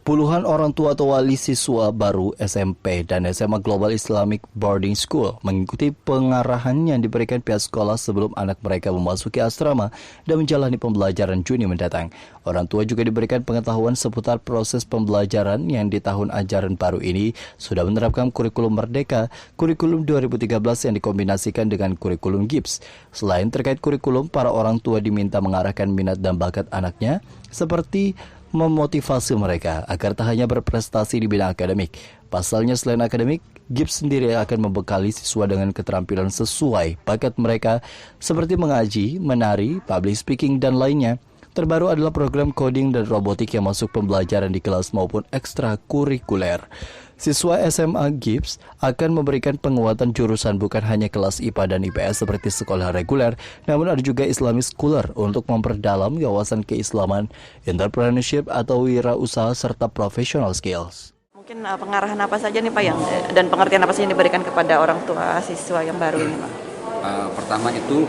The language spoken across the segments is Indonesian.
Puluhan orang tua atau wali siswa baru SMP dan SMA Global Islamic Boarding School mengikuti pengarahan yang diberikan pihak sekolah sebelum anak mereka memasuki asrama dan menjalani pembelajaran Juni mendatang. Orang tua juga diberikan pengetahuan seputar proses pembelajaran yang di tahun ajaran baru ini sudah menerapkan kurikulum Merdeka, kurikulum 2013 yang dikombinasikan dengan kurikulum GIPS. Selain terkait kurikulum, para orang tua diminta mengarahkan minat dan bakat anaknya seperti memotivasi mereka agar tak hanya berprestasi di bidang akademik. Pasalnya selain akademik, GIPS sendiri akan membekali siswa dengan keterampilan sesuai bakat mereka seperti mengaji, menari, public speaking, dan lainnya. Terbaru adalah program coding dan robotik yang masuk pembelajaran di kelas maupun ekstrakurikuler. Siswa SMA GIPS akan memberikan penguatan jurusan bukan hanya kelas IPA dan IPS seperti sekolah reguler, namun ada juga Islamic Scholar untuk memperdalam wawasan keislaman, entrepreneurship atau wirausaha serta professional skills. Mungkin pengarahan apa saja nih Pak dan pengertian apa saja yang diberikan kepada orang tua siswa yang baru ini Pak? Pertama itu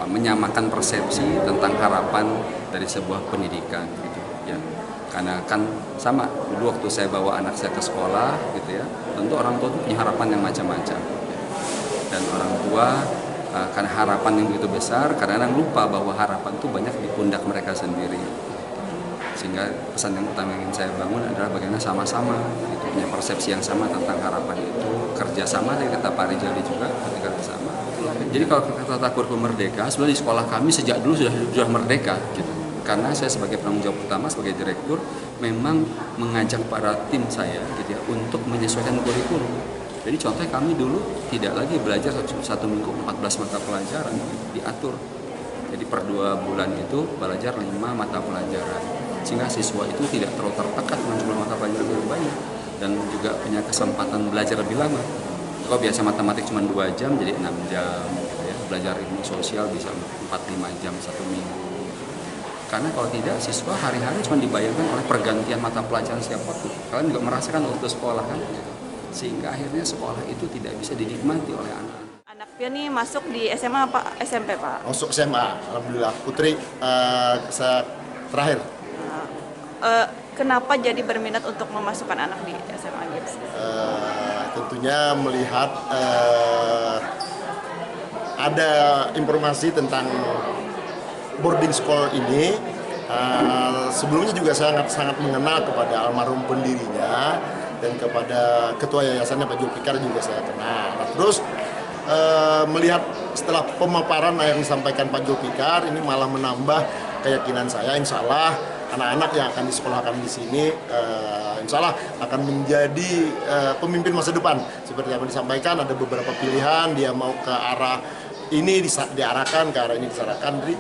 menyamakan persepsi tentang harapan dari sebuah pendidikan gitu ya. Karena kan sama dulu waktu saya bawa anak saya ke sekolah gitu ya, tentu orang tua punya harapan yang macam-macam. Dan orang tua karena harapan yang begitu besar, kadang-kadang lupa bahwa harapan itu banyak di pundak mereka sendiri. Sehingga pesan yang utama yang ingin saya bangun adalah bagaimana sama-sama gitu, punya persepsi yang sama tentang harapan itu, kerjasama dari kata Pak Rijali juga ketika bersama. Jadi kalau kata kurikulum Merdeka, sebenarnya di sekolah kami sejak dulu sudah merdeka gitu. Karena saya sebagai penanggung jawab utama, sebagai direktur, memang mengajak para tim saya gitu ya, untuk menyesuaikan kurikulum. Jadi contohnya kami dulu tidak lagi belajar satu minggu 14 mata pelajaran, diatur. Jadi per 2 bulan itu belajar 5 mata pelajaran. Sehingga siswa itu tidak terlalu tertekan dengan jumlah mata pelajaran yang banyak. Dan juga punya kesempatan belajar lebih lama. Kalau biasa matematik cuma 2 jam, jadi 6 jam. Gitu ya. Belajar ilmu sosial bisa 4-5 jam 1 minggu. Karena kalau tidak, siswa hari-hari cuma dibayarkan oleh pergantian mata pelajaran setiap waktu. Kalian juga merasakan waktu sekolah kan? Sehingga akhirnya sekolah itu tidak bisa dinikmati oleh anak. Anak Pia nih masuk di SMA apa SMP Pak? Masuk SMA, alhamdulillah. Putri terakhir. Kenapa jadi berminat untuk memasukkan anak di SMA GIPS? Tentunya melihat ada informasi tentang boarding school ini. Sebelumnya juga sangat mengenal kepada almarhum pendirinya dan kepada ketua yayasannya Pak Julfikar juga saya kenal. Nah, terus melihat setelah pemaparan yang disampaikan Pak Julfikar ini malah menambah keyakinan saya, insya Allah anak-anak yang akan disekolahkan di sini insya Allah akan menjadi pemimpin masa depan. Seperti yang disampaikan, ada beberapa pilihan, dia mau ke arah ini diarahkan, ke arah ini diarahkan. Jadi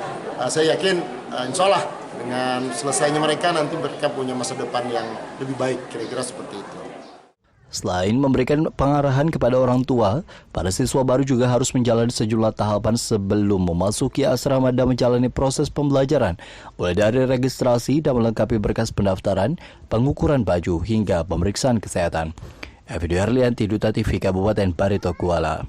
saya yakin insya Allah dengan selesainya mereka nanti mereka punya masa depan yang lebih baik, kira-kira seperti itu. Selain memberikan pengarahan kepada orang tua, para siswa baru juga harus menjalani sejumlah tahapan sebelum memasuki asrama dan menjalani proses pembelajaran, mulai dari registrasi dan melengkapi berkas pendaftaran, pengukuran baju, hingga pemeriksaan kesehatan. Evidio Herlianti, Duta TV Kabupaten Barito Kuala.